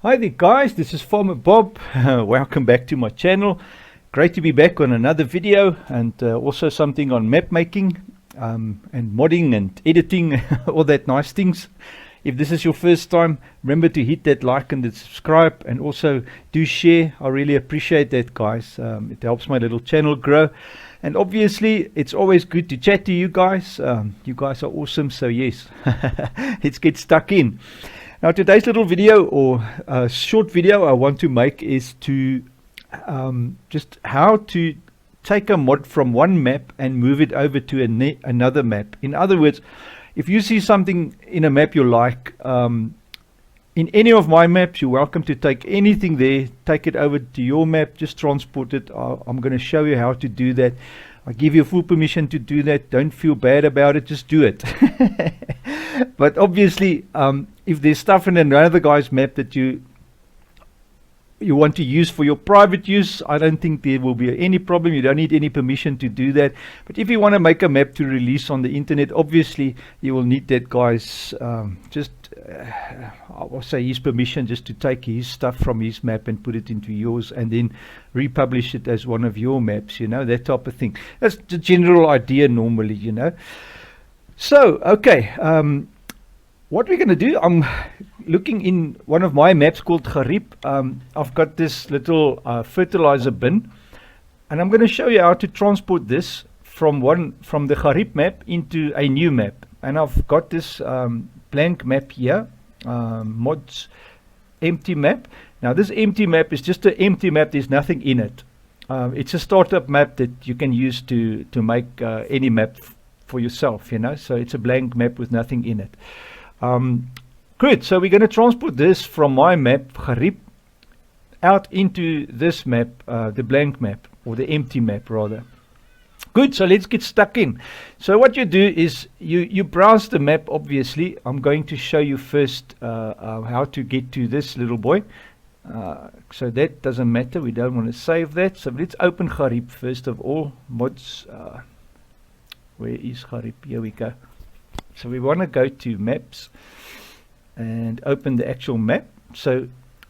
Hi there guys, this is Farmer Bob. Welcome back to my channel. Great to be back on another video and also something on map making and modding and editing, all that nice things. If this is your first time, remember to hit that like and the subscribe, and also do share. I really appreciate that, guys. It helps my little channel grow. And obviously it's always good to chat to you guys. You guys are awesome, so yes, let's get stuck in. Now today's little video, or short video I want to make, is to just how to take a mod from one map and move it over to another map. In other words, if you see something in a map you like, in any of my maps, you're welcome to take anything there, take it over to your map, just transport it. I'm going to show you how to do that. I give you full permission to do that. Don't feel bad about it, just do it. But obviously, if there's stuff in another guy's map that you want to use for your private use, I don't think there will be any problem. You don't need any permission to do that. But if you want to make a map to release on the internet, obviously you will need that guy's I will say his permission, just to take his stuff from his map and put it into yours, and then republish it as one of your maps, you know, that type of thing. That's the general idea normally, you know. So okay, what we're going to do, I'm looking in one of my maps called Garib. I've got this little fertilizer bin, and I'm going to show you how to transport this from the Garib map into a new map. And I've got this blank map here, mods empty map. Now this empty map is just an empty map, there's nothing in it. It's a startup map that you can use to make any map for yourself, you know. So it's a blank map with nothing in it. Good, so we're going to transport this from my map, Garib, out into this map, the blank map, or the empty map rather. Good, so let's get stuck in. So what you do is you browse the map, obviously. I'm going to show you first how to get to this little boy. So that doesn't matter, we don't want to save that. So let's open Garib first of all. Mods, where is Garib? Here we go. So we want to go to maps and open the actual map. So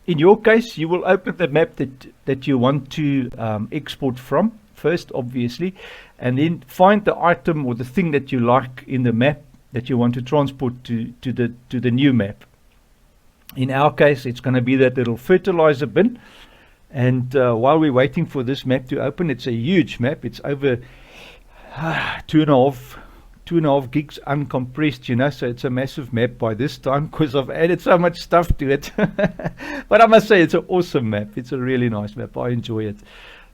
in your case, you will open the map that you want to export from first, obviously, and then find the item or the thing that you like in the map that you want to transport to the new map. In our case, it's going to be that little fertilizer bin. And while we're waiting for this map to open, it's a huge map. It's over 2.5 gigs uncompressed, you know, so it's a massive map by this time because I've added so much stuff to it. But I must say, it's an awesome map. It's a really nice map. I enjoy it.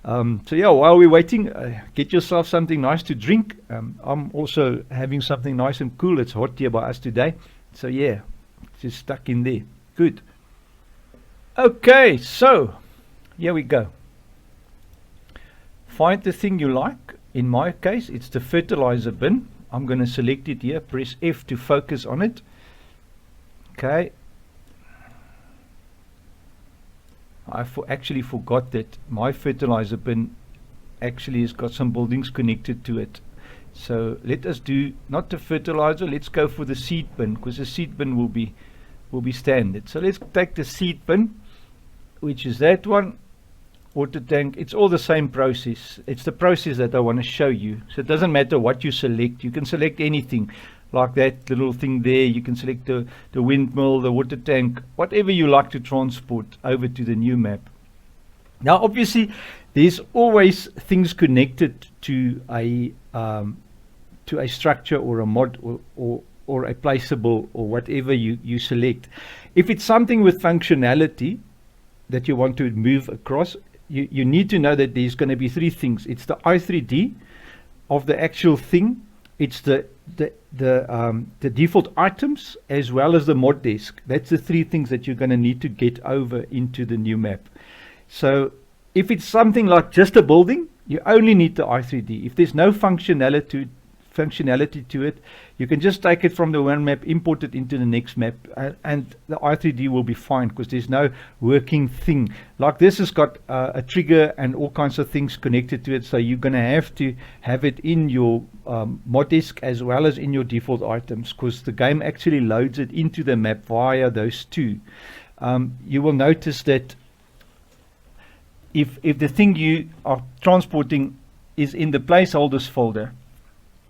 So yeah, while we're waiting, get yourself something nice to drink. I'm also having something nice and cool. It's hot here by us today. So yeah, just stuck in there. Good. Okay, so here we go. Find the thing you like. In my case, it's the fertilizer bin. I'm going to select it here, press F to focus on it. Okay. I actually forgot that my fertilizer bin actually has got some buildings connected to it. So let us do not the fertilizer, let's go for the seed bin, because the seed bin will be standard. So let's take the seed bin, which is that one. Water tank, it's all the same process. It's the process that I want to show you. So it doesn't matter what you select. You can select anything, like that little thing there. You can select the windmill, the water tank, whatever you like to transport over to the new map. Now obviously there's always things connected to a structure or a mod or a placeable or whatever you select. If it's something with functionality that you want to move across, you need to know that there's going to be three things. It's the i3D of the actual thing. It's the default items as well as the mod disk. That's the three things that you're going to need to get over into the new map. So if it's something like just a building, you only need the i3D. If there's no functionality to it, you can just take it from the one map, import it into the next map, and the i3D will be fine because there's no working thing. Like this has got a trigger and all kinds of things connected to it, so you're going to have it in your mod disk as well as in your default items, because the game actually loads it into the map via those two. you will notice that if the thing you are transporting is in the placeholders folder,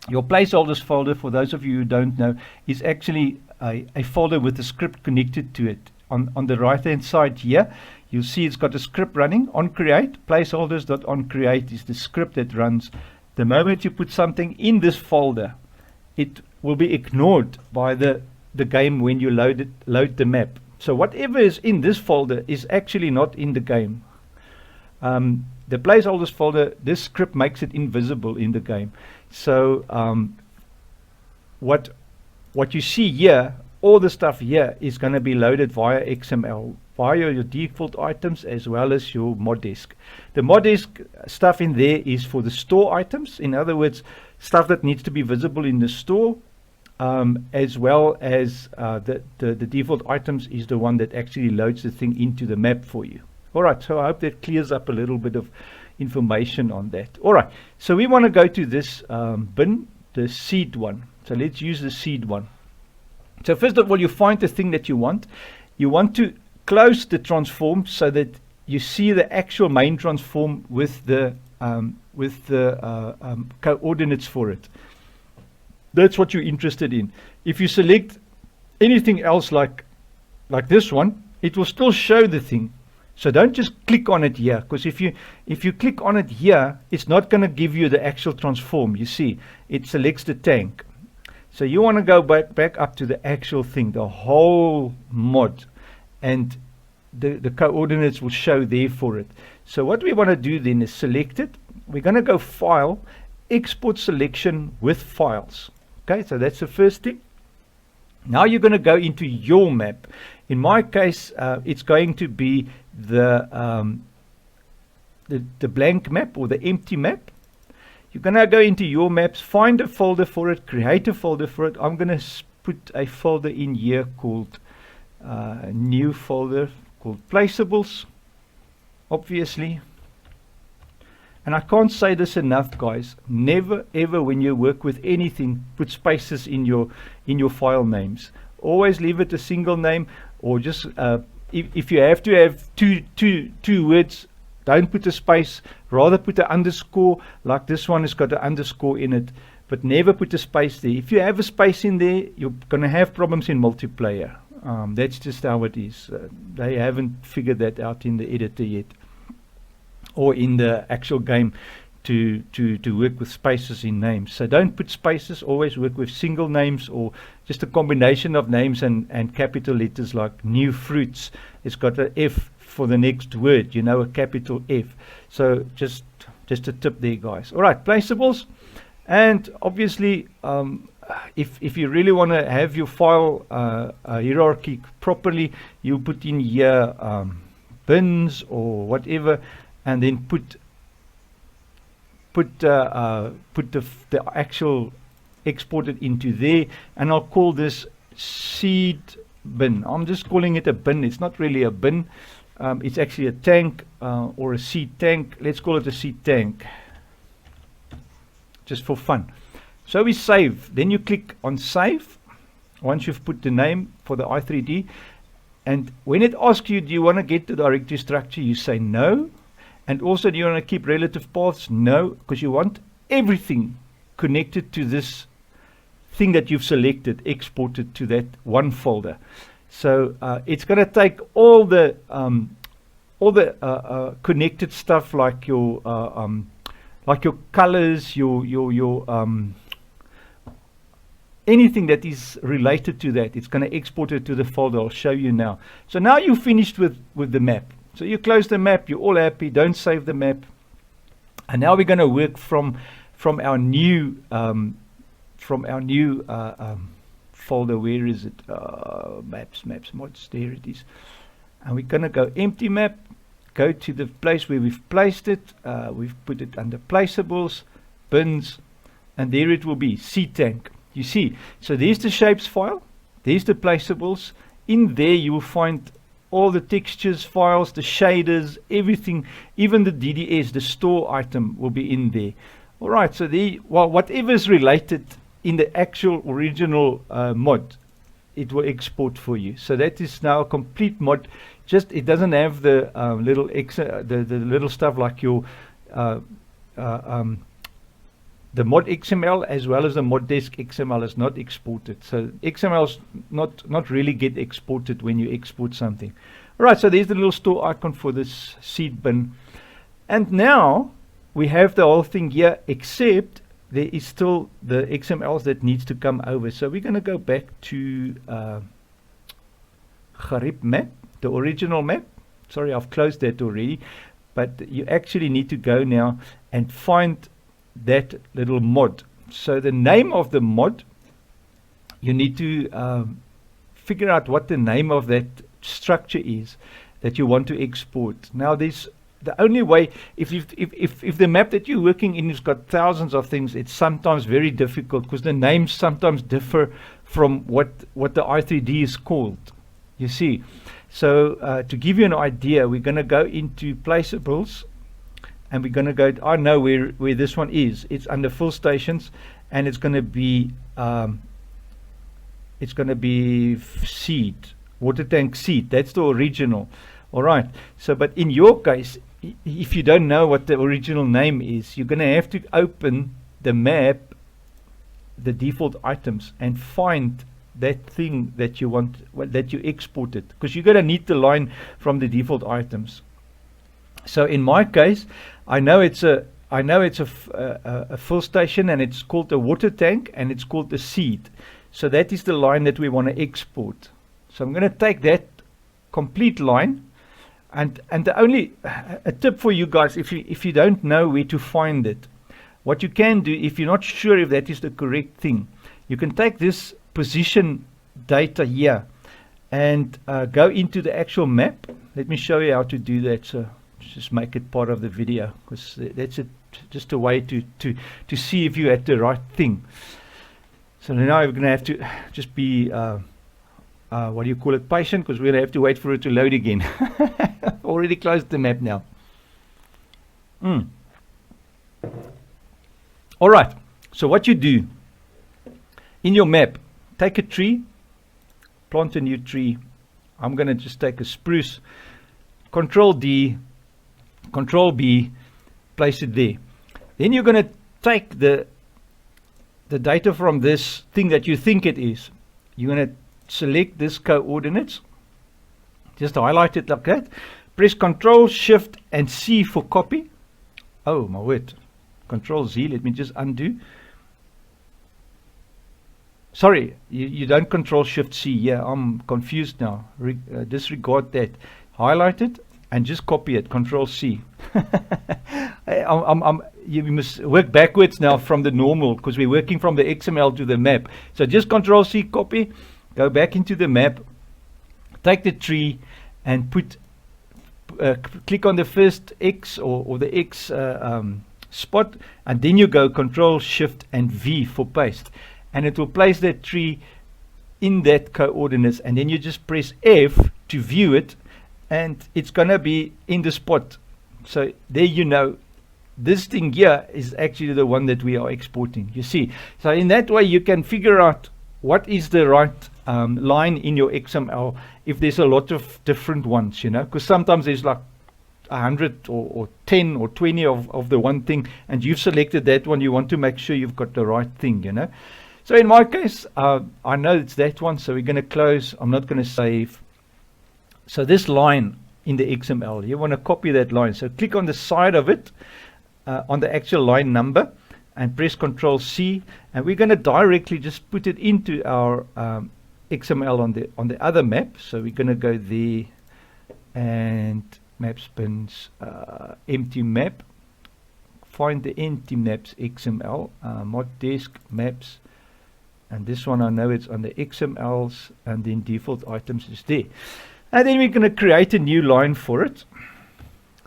your placeholders folder, for those of you who don't know, is actually a folder with a script connected to it. On the right hand side here, you'll see it's got a script running on create. Placeholders.onCreate is the script that runs. The moment you put something in this folder, it will be ignored by the game when you load the map. So whatever is in this folder is actually not in the game. The placeholders folder, this script makes it invisible in the game. So what you see here, all the stuff here is going to be loaded via XML, via your default items as well as your mod disk. The mod disk stuff in there is for the store items. In other words, stuff that needs to be visible in the store, as well as the default items is the one that actually loads the thing into the map for you. Alright, so I hope that clears up a little bit of information on that. Alright, so we want to go to this bin, the seed one. So let's use the seed one. So first of all, you find the thing that you want. You want to close the transform so that you see the actual main transform with the coordinates for it. That's what you're interested in. If you select anything else like this one, it will still show the thing. So don't just click on it here, because if you click on it here, it's not going to give you the actual transform. You see, it selects the tank. So you want to go back up to the actual thing, the whole mod, and the coordinates will show there for it. So what we want to do then is select it. We're going to go File, Export Selection with Files. Okay, so that's the first thing. Now you're going to go into your map. In my case, it's going to be the blank map or the empty map. You're going to go into your maps, find a folder for it, create a folder for it. I'm going to put a folder in here called a new folder called Placeables, obviously. And I can't say this enough, guys. Never ever, when you work with anything, put spaces in your file names. Always leave it a single name, or just if you have to have two words, don't put a space. Rather put an underscore, like this one has got an underscore in it, but never put a space there. If you have a space in there, you're going to have problems in multiplayer. That's just how it is. They haven't figured that out in the editor yet, or in the actual game, to work with spaces in names. So don't put spaces, always work with single names, or just a combination of names and capital letters, like new fruits. It's got an F for the next word, a capital F. So just a tip there, guys. Alright, placeables. And obviously, if you really want to have your file hierarchy properly, you put in here bins or whatever, and then put the actual exported into there, and I'll call this seed bin. I'm just calling it a bin. It's not really a bin. It's actually a tank or a seed tank. Let's call it a seed tank, just for fun. So we save. Then you click on save once you've put the name for the i3D, and when it asks you, do you want to get the directory structure, you say no. And also, do you want to keep relative paths? No, because you want everything connected to this thing that you've selected exported to that one folder. So it's going to take all the connected stuff, like your colors, your anything that is related to that. It's going to export it to the folder. I'll show you now. So now you're finished with the map. So you close the map, you're all happy, don't save the map. And now we're going to work from our new folder. Where is it? Maps, mods, there it is. And we're going to go empty map, go to the place where we've placed it. We've put it under placeables, bins, and there it will be, seed tank. You see, so there's the shapes file, there's the placeables. In there you will find all the textures files, the shaders, everything, even the DDS, the store item, will be in there. Alright, so whatever is related in the actual original mod it will export for you. So that is now a complete mod. Just it doesn't have the the little stuff like your the mod XML as well as the mod desk XML is not exported. So XML's not really get exported when you export something. All right, so there's the little store icon for this seed bin. And now we have the whole thing here, except there is still the XMLs that needs to come over. So we're going to go back to Garib map, the original map. Sorry, I've closed that already. But you actually need to go now and find that little mod. So the name of the mod, you need to figure out what the name of that structure is that you want to export. Now there's the only way, if the map that you're working in has got thousands of things, it's sometimes very difficult because the names sometimes differ from what the i3D is called, you see. So to give you an idea, we're going to go into placeables and we're going to go, I know where this one is. It's under full stations and it's going to be seed, water tank seed. That's the original. All right. So, but in your case, if you don't know what the original name is, you're going to have to open the map, the default items, and find that thing that you want, that you exported, because you're going to need the line from the default items. So in my case, I know it's a full station and it's called a water tank and it's called the seed. So that is the line that we want to export. So I'm going to take that complete line. And the only a tip for you guys, if you don't know where to find it, what you can do, if you're not sure if that is the correct thing, you can take this position data here and go into the actual map. Let me show you how to do that. So just make it part of the video, because that's just a way to see if you're at the right thing. So now we're going to have to just be what do you call it, patient, because we're going to have to wait for it to load again. I've already closed the map now. All right, so what you do in your map, take a tree, plant a new tree. I'm going to just take a spruce, Control D, Control B, place it there. Then you're going to take the data from this thing that you think it is. You're going to select this coordinates, just highlight it like that, press Control Shift and C for copy. Oh my word, Control Z, let me just undo. Sorry, you don't Control Shift C. Yeah, I'm confused now. Disregard that. Highlight it and just copy it. Control C. You must work backwards now from the normal, because we're working from the XML to the map. So just Control C, copy, go back into the map, take the tree and put click on the first X or the X spot, and then you go Control Shift and V for paste, and it will place that tree in that coordinates, and then you just press F to view it, and it's gonna be in the spot. So there you know this thing here is actually the one that we are exporting, you see. So in that way you can figure out what is the right line in your XML if there's a lot of different ones, you know, because sometimes there's like 100 or 10 or 20 of the one thing, and you've selected that one. You want to make sure you've got the right thing, you know. So in my case, I know it's that one, so we're going to close. I'm not going to save. So this line in the XML, you want to copy that line. So click on the side of it, on the actual line number, and press Control C, and we're going to directly just put it into our XML on the other map. So we're going to go there and maps bins, empty map, find the empty maps XML, mod desk maps, and this one I know it's on the XMLs, and then default items is there. And then we're going to create a new line for it.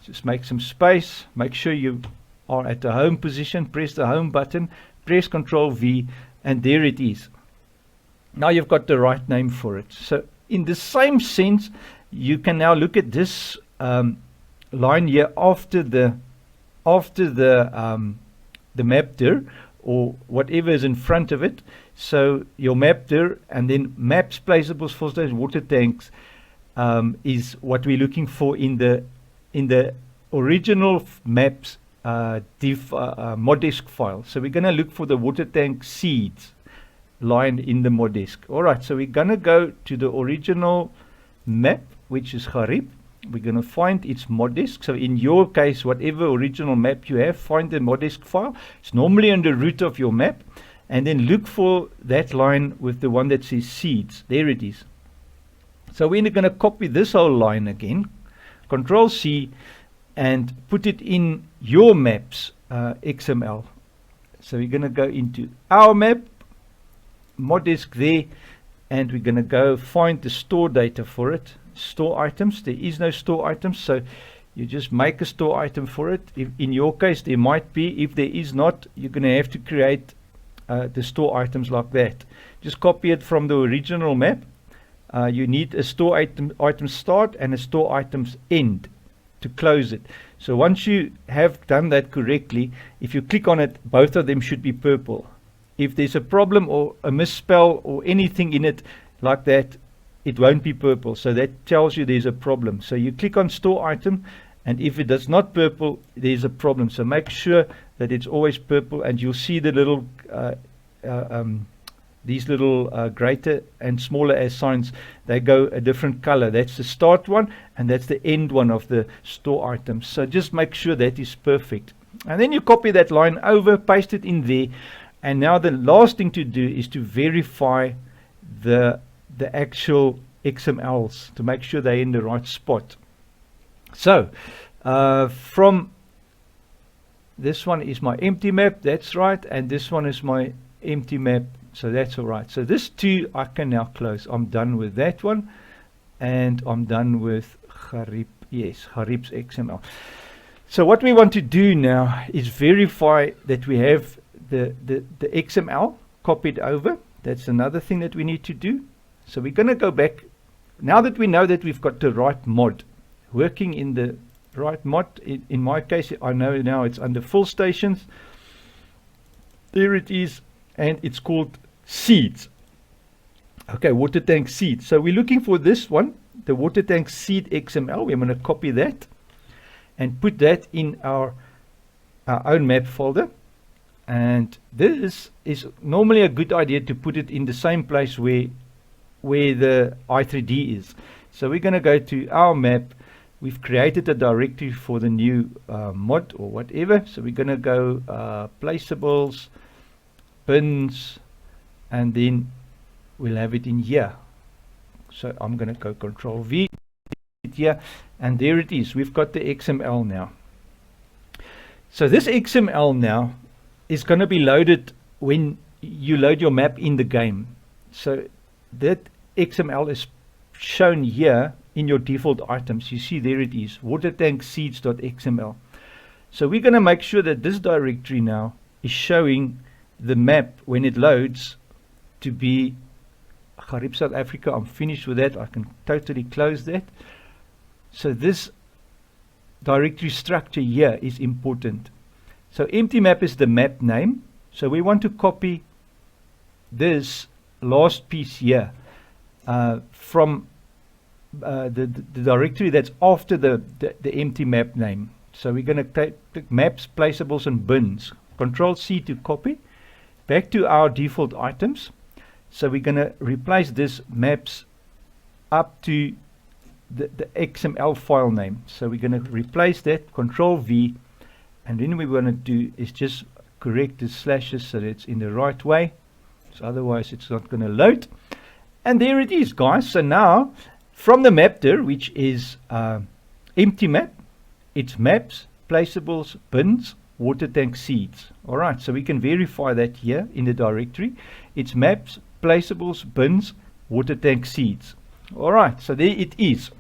Just make some space, make sure you are at the home position, press the home button, press Control V, and there it is. Now you've got the right name for it. So in the same sense, you can now look at this line here after the map there, or whatever is in front of it. So your map there, and then maps, placeables, full stage, water tanks is what we're looking for in the original maps moddisk file. So we're going to look for the water tank seeds line in the moddisk. Alright, so we're going to go to the original map, which is Harib. We're going to find its moddisk. So in your case, whatever original map you have, find the moddisk file. It's normally on the root of your map. And then look for that line with the one that says seeds. There it is. So we're going to copy this whole line again. Control C and put it in your maps XML. So we're going to go into our map, moddisk there, and we're going to go find the store data for it. Store items. There is no store items, so you just make a store item for it. If in your case there might be. If there is not, you're going to have to create the store items like that. Just copy it from the original map. You need a store item start and a store items end to close it. So once you have done that correctly, if you click on it, both of them should be purple. If there's a problem or a misspell or anything in it like that, it won't be purple. So that tells you there's a problem. So you click on store item, and if it does not purple, there's a problem. So make sure that it's always purple, and you'll see the little these little greater and smaller as signs, they go a different color. That's the start one, and that's the end one of the store items. So just make sure that is perfect. And then you copy that line over, paste it in there. And now the last thing to do is to verify the actual XMLs to make sure they're in the right spot. So from this one is my empty map, that's right, and this one is my empty map, so that's all right. So this two I can now close. I'm done with that one, and I'm done with Harib. Yes, Harib's XML. So what we want to do now is verify that we have the XML copied over. That's another thing that we need to do. So we're going to go back. Now that we know that we've got the right mod working in the right mod, in my case I know now it's under full stations. There it is, and it's called seeds. Okay, water tank seeds. So we're looking for this one, the water tank seed XML. We're going to copy that and put that in our own map folder. And this is normally a good idea to put it in the same place where the i3D is. So we're going to go to our map. We've created a directory for the new mod or whatever. So we're going to go placeables, bins, and then we'll have it in here. So I'm going to go Control V here, and there it is. We've got the XML now. So this XML now is going to be loaded when you load your map in the game. So that XML is shown here in your default items. You see there it is, watertankseeds.xml. So we're going to make sure that this directory now is showing the map when it loads to be Harib South Africa. I'm finished with that. I can totally close that. So this directory structure here is important. So empty map is the map name. So we want to copy this last piece here from the directory that's after the empty map name. So we're going to take maps, placeables, and bins. Control C to copy back to our default items. So we're going to replace this maps up to the XML file name. So we're going to replace that, Control V, and then what we're going to do is just correct the slashes so that it's in the right way. So otherwise it's not going to load. And there it is, guys. So now from the map there, which is empty map, it's maps, placeables, bins, water tank seeds. All right, so we can verify that here in the directory. It's maps, placeables, bins, water tank seeds. All right, so there it is.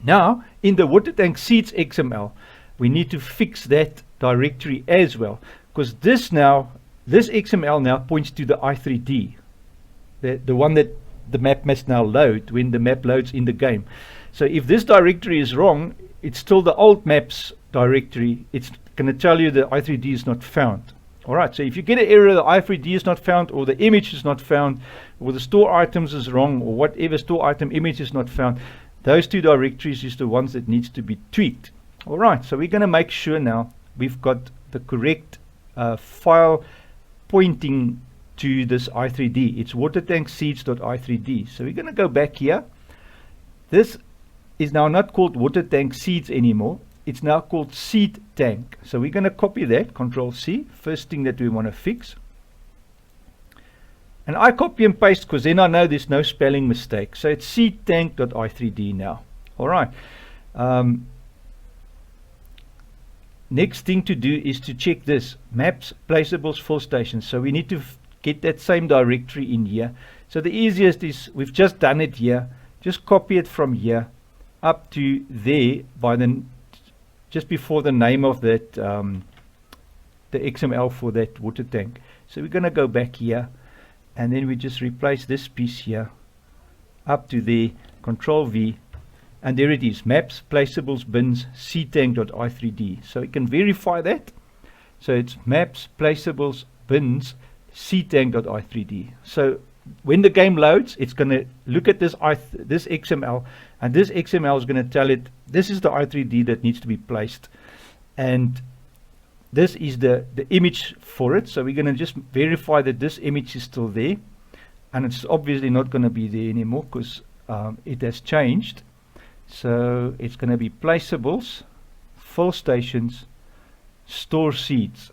Now in the water tank seeds XML, we need to fix that directory as well, because this XML now points to the i3D, the one that the map must now load when the map loads in the game. So if this directory is wrong, it's still the old maps directory. It's going to tell you the i3D is not found. Alright, so if you get an error, the i3d is not found, or the image is not found, or the store items is wrong, or whatever store item image is not found, those two directories is the ones that needs to be tweaked. Alright, so we're going to make sure now we've got the correct file pointing to this i3d. It's watertankseeds.i3d. So we're going to go back here. This is now not called water tank seeds anymore. It's now called seed tank. So we're going to copy that, Control C, first thing that we want to fix. And I copy and paste because then I know there's no spelling mistake. So it's seedtank.i3d now. Alright. Next thing to do is to check this, maps, placeables, fill stations. So we need to get that same directory in here. So the easiest is, we've just done it here. Just copy it from here up to there by the just before the name of that the XML for that water tank. So we're going to go back here, and then we just replace this piece here up to there, Control V, and there it is, maps, placeables, bins, ctank.i3d. So we can verify that. So it's maps, placeables, bins, ctank.i3d. So when the game loads, it's going to look at this this XML, and this XML is going to tell it this is the i3d that needs to be placed, and this is the image for it. So we're going to just verify that this image is still there, and it's obviously not going to be there anymore because it has changed. So it's going to be placeables, fill stations, store seeds.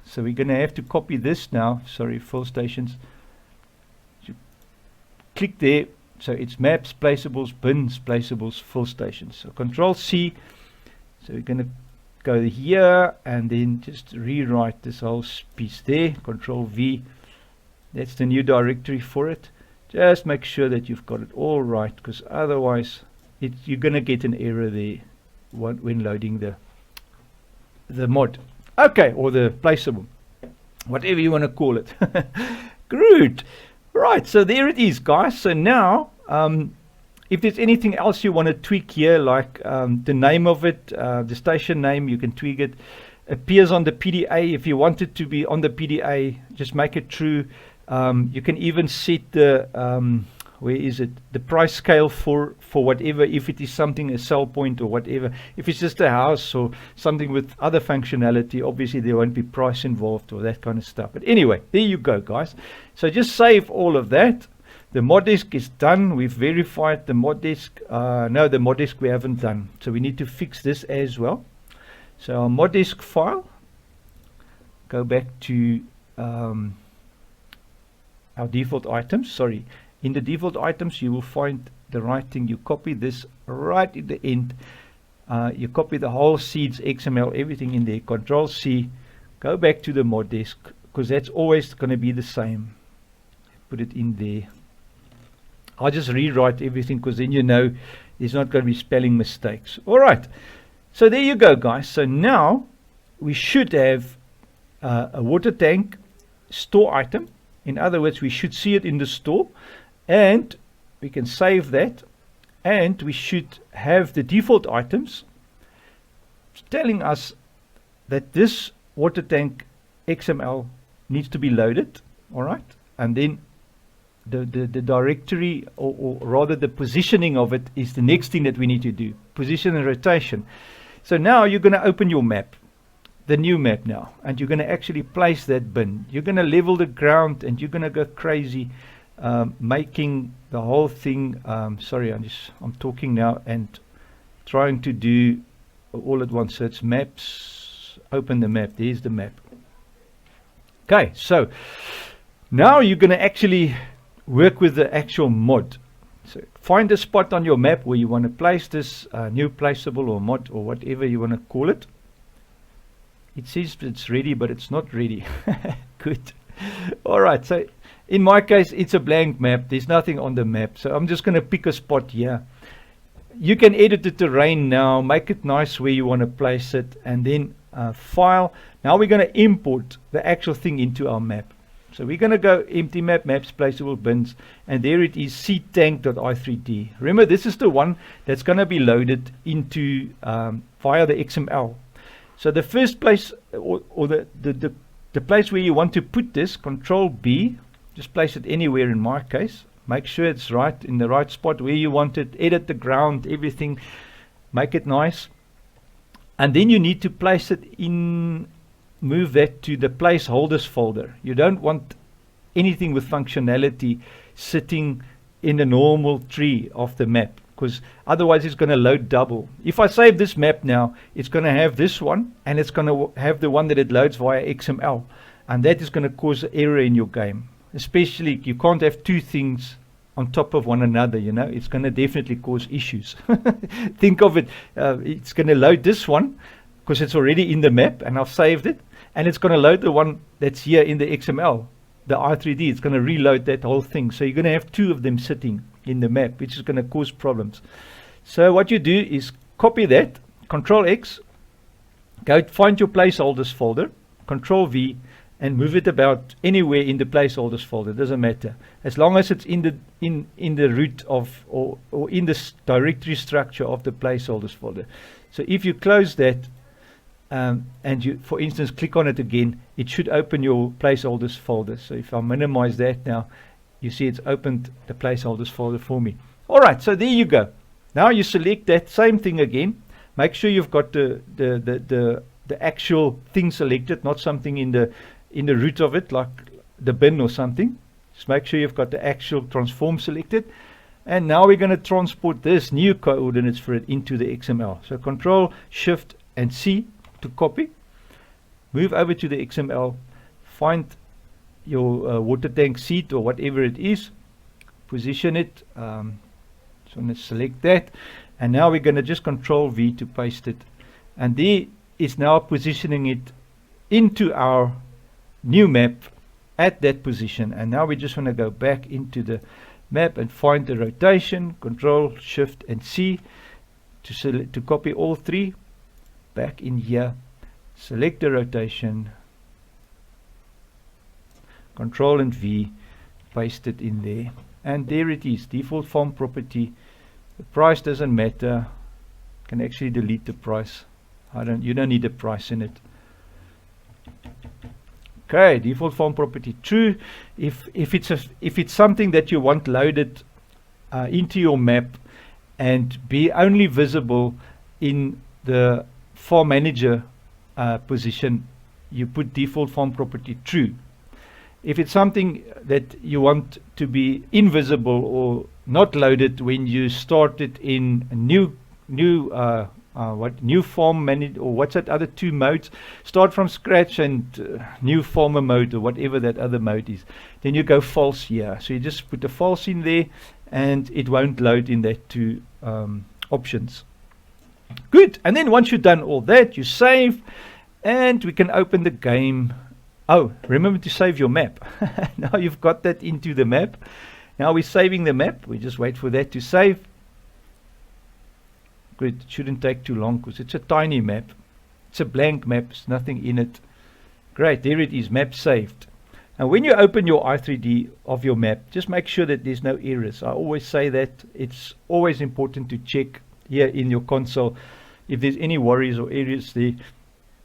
So we're going to have to copy this now. Sorry, fill stations. Click there, so it's maps, placeables, bins, placeables, fill stations. So Control C. So we're going to go here and then just rewrite this whole piece there. Control V. That's the new directory for it. Just make sure that you've got it all right, because otherwise you're going to get an error there when loading the mod. Okay, or the placeable, whatever you want to call it. Good. Right, so there it is, guys. So now, if there's anything else you want to tweak here, like the name of it, the station name, you can tweak it. Appears on the PDA. If you want it to be on the PDA, just make it true. You can even set the where is it, the price scale for whatever, if it is something, a sell point or whatever. If it's just a house or something with other functionality, obviously there won't be price involved or that kind of stuff. But anyway, there you go, guys. So just save all of that. The mod disk is done. We've verified the mod disk. No, the mod disk we haven't done, so we need to fix this as well. So our mod disk file, go back to our default items. Sorry, in the default items you will find the right thing. You copy this right at the end. You copy the whole seeds XML, everything in there. Control C, go back to the mod disk, because that's always going to be the same. Put it in there. I'll just rewrite everything, because then you know there's not going to be spelling mistakes. Alright, so there you go, guys. So now we should have a water tank store item. In other words, we should see it in the store, and we can save that, and we should have the default items telling us that this water tank XML needs to be loaded. Alright, and then the directory, or rather the positioning of it, is the next thing that we need to do. Position and rotation. So now you're going to open your map, the new map now, and you're going to actually place that bin. You're going to level the ground, and you're going to go crazy, making the whole thing. Sorry, I'm talking now and trying to do all at once. So it's maps. Open the map. There's the map. Okay, so now you're going to actually work with the actual mod. So find a spot on your map where you want to place this new placeable or mod or whatever you want to call it. It says it's ready, but it's not ready. Good. Alright, so in my case it's a blank map. There's nothing on the map, so I'm just going to pick a spot here. You can edit the terrain now, make it nice where you want to place it, and then file. Now we're going to import the actual thing into our map. So we're going to go empty map, maps, placeable, bins, and there it is, ctank.i3d. Remember, this is the one that's going to be loaded into via the XML. So the first place, or the the place where you want to put this, Control B, just place it anywhere in my case. Make sure it's right in the right spot where you want it. Edit the ground, everything. Make it nice. And then you need to place it in, move that to the placeholders folder. You don't want anything with functionality sitting in the normal tree of the map, because otherwise it's going to load double. If I save this map now, it's going to have this one, and it's going to have the one that it loads via XML, and that is going to cause an error in your game. Especially, you can't have two things on top of one another, you know. It's going to definitely cause issues. Think of it, it's going to load this one because it's already in the map and I've saved it, and it's going to load the one that's here in the XML, the R3D. It's going to reload that whole thing. So you're going to have two of them sitting in the map, which is going to cause problems. So what you do is copy that, Control X, go find your placeholders folder, Control V, and move it about anywhere in the placeholders folder. Doesn't matter, as long as it's in the root of or in the directory structure of the placeholders folder. So if you close that and you, for instance, click on it again, it should open your placeholders folder. So if I minimize that now, you see it's opened the placeholders folder for me. All right, so there you go. Now you select that same thing again. Make sure you've got the actual thing selected, not something in the root of it, like the bin or something. Just make sure you've got the actual transform selected. And now we're going to transport this new coordinates for it into the XML. So Control, Shift, and C to copy. Move over to the XML. Find your water tank seat or whatever it is. Position it. So I'm going to select that. And now we're going to just Control V to paste it. And there is now positioning it into our new map at that position. And now we just want to go back into the map and find the rotation, Control, Shift, and C to copy all three back in here. Select the rotation, Control and V, paste it in there, and there it is, default form property. The price doesn't matter. Can actually delete the price. You don't need a price in it. Okay, default form property true. If it's something that you want loaded into your map and be only visible in the form manager position, you put default form property true. If it's something that you want to be invisible or not loaded when you start it in a new form manager, or what's that other two modes, start from scratch and new former mode or whatever that other mode is, then you go false here. So you just put the false in there and it won't load in that two options. Good. And then once you've done all that, you save and we can open the game. Oh, remember to save your map. Now you've got that into the map. Now we're saving the map. We just wait for that to save. Good. It shouldn't take too long because it's a tiny map. It's a blank map. There's nothing in it. Great. There it is. Map saved. And when you open your i3D of your map, just make sure that there's no errors. I always say that it's always important to check here in your console if there's any worries or errors there.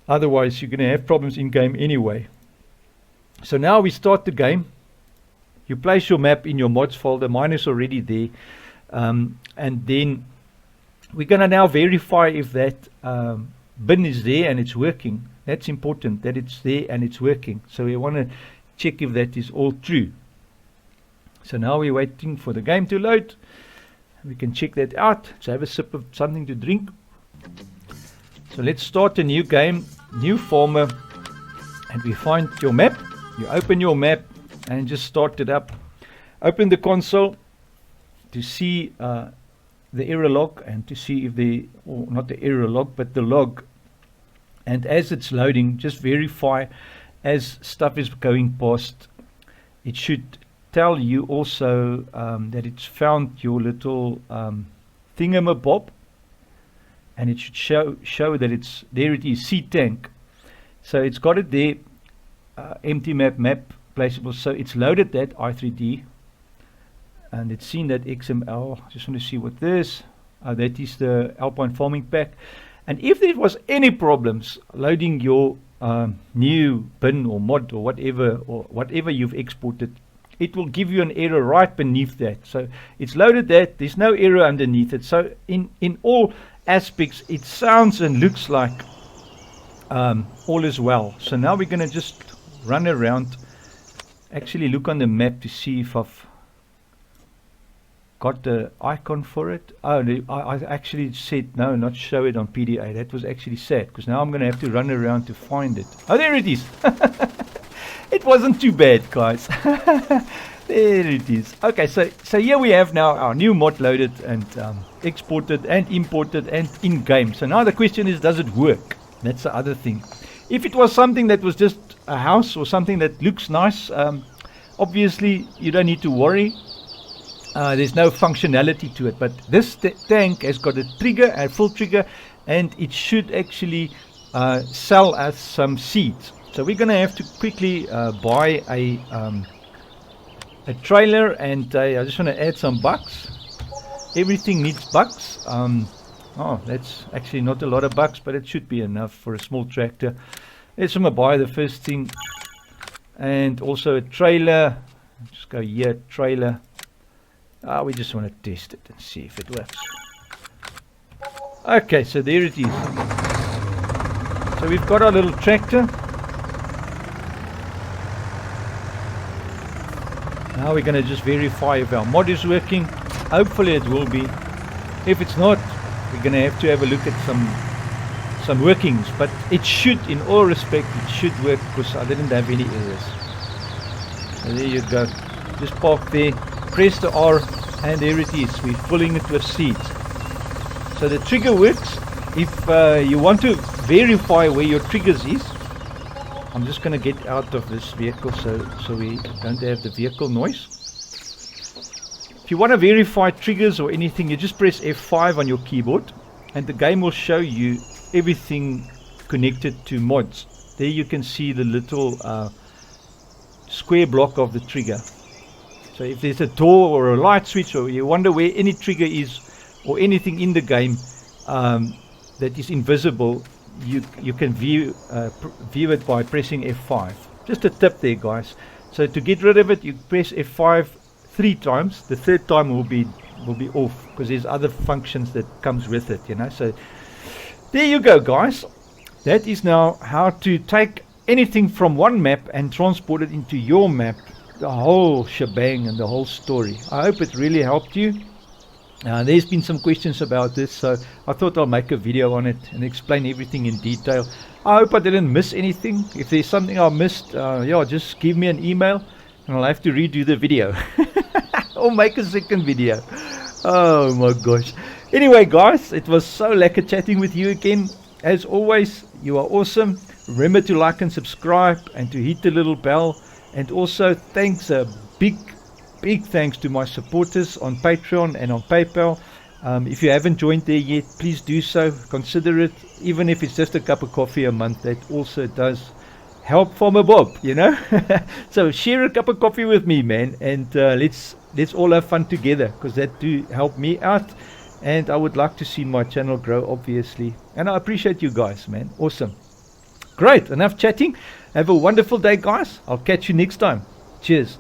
Otherwise, you're going to have problems in game anyway. So now we start the game. You place your map in your mods folder. Mine is already there. And then we're going to now verify if that bin is there and it's working. That's important, that it's there and it's working. So we want to check if that is all true. So now we're waiting for the game to load. We can check that out. So have a sip of something to drink. So let's start a new game, new former, and we find your map. You open your map and just start it up. Open the console to see the error log and to see if or not the error log, but the log. And as it's loading, just verify as stuff is going past. It should tell you also that it's found your little thingamabob, and it should show that it's there. It is C tank. So it's got it there. Empty map placeable. So it's loaded that i3D and it's seen that XML. Just want to see what this that is the Alpine farming pack, And if there was any problems loading your new bin or mod or whatever you've exported, it will give you an error right beneath that. So it's loaded that, there's no error underneath it. So in all aspects, it sounds and looks like all is well. So now we're going to just run around, actually look on the map to see if I've got the icon for it. Oh, I actually said no, not show it on PDA. That was actually sad, because now I'm going to have to run around to find it. Oh, there it is. It wasn't too bad, guys. There it is. Okay, so here we have now our new mod loaded and exported and imported and in game. So now the question is, does it work? That's the other thing. If it was something that was just a house or something that looks nice, obviously you don't need to worry. There's no functionality to it. But this tank has got a trigger, a full trigger, and it should actually sell us some seeds. So we're going to have to quickly buy a trailer, and I just want to add some bucks. Everything needs bucks. Oh, that's actually not a lot of bucks, but it should be enough for a small tractor. Let's buy the first thing, and also a trailer. Just go here, trailer. We just want to test it and see if it works. Okay, so there it is. So we've got our little tractor. Now we're going to just verify if our mod is working. Hopefully it will be. If it's not, we're going to have a look at some workings. But it should, in all respect, it should work, because I didn't have any errors. So there you go. Just park there, press the R, and there it is. We're filling it with seeds. So the trigger works. If you want to verify where your triggers is, I'm just going to get out of this vehicle so we don't have the vehicle noise. If you want to verify triggers or anything, you just press F5 on your keyboard, and the game will show you everything connected to mods. There you can see the little square block of the trigger. So if there's a door or a light switch, or you wonder where any trigger is or anything in the game that is invisible, you can view it by pressing F5. Just a tip there, guys. So to get rid of it, you press F5 3 times. The third time will be off, because there's other functions that comes with it, you know. So there you go, guys. That is now how to take anything from one map and transport it into your map, the whole shebang and the whole story. I hope it really helped you. There's been some questions about this, so I thought I'll make a video on it and explain everything in detail. I hope I didn't miss anything. If there's something I missed, yeah, just give me an email and I'll have to redo the video or make a second video. Oh my gosh. Anyway, guys, it was so lekker chatting with you again. As always, you are awesome. Remember to like and subscribe and to hit the little bell. And also thanks, a big thanks to my supporters on Patreon and on PayPal. If you haven't joined there yet, please do so. Consider it. Even if it's just a cup of coffee a month, that also does help Farmer Bob, you know. So share a cup of coffee with me, man, and let's all have fun together, because that do help me out, and I would like to see my channel grow, obviously. And I appreciate you guys, man. Awesome. Great. Enough chatting. Have a wonderful day, guys. I'll catch you next time. Cheers.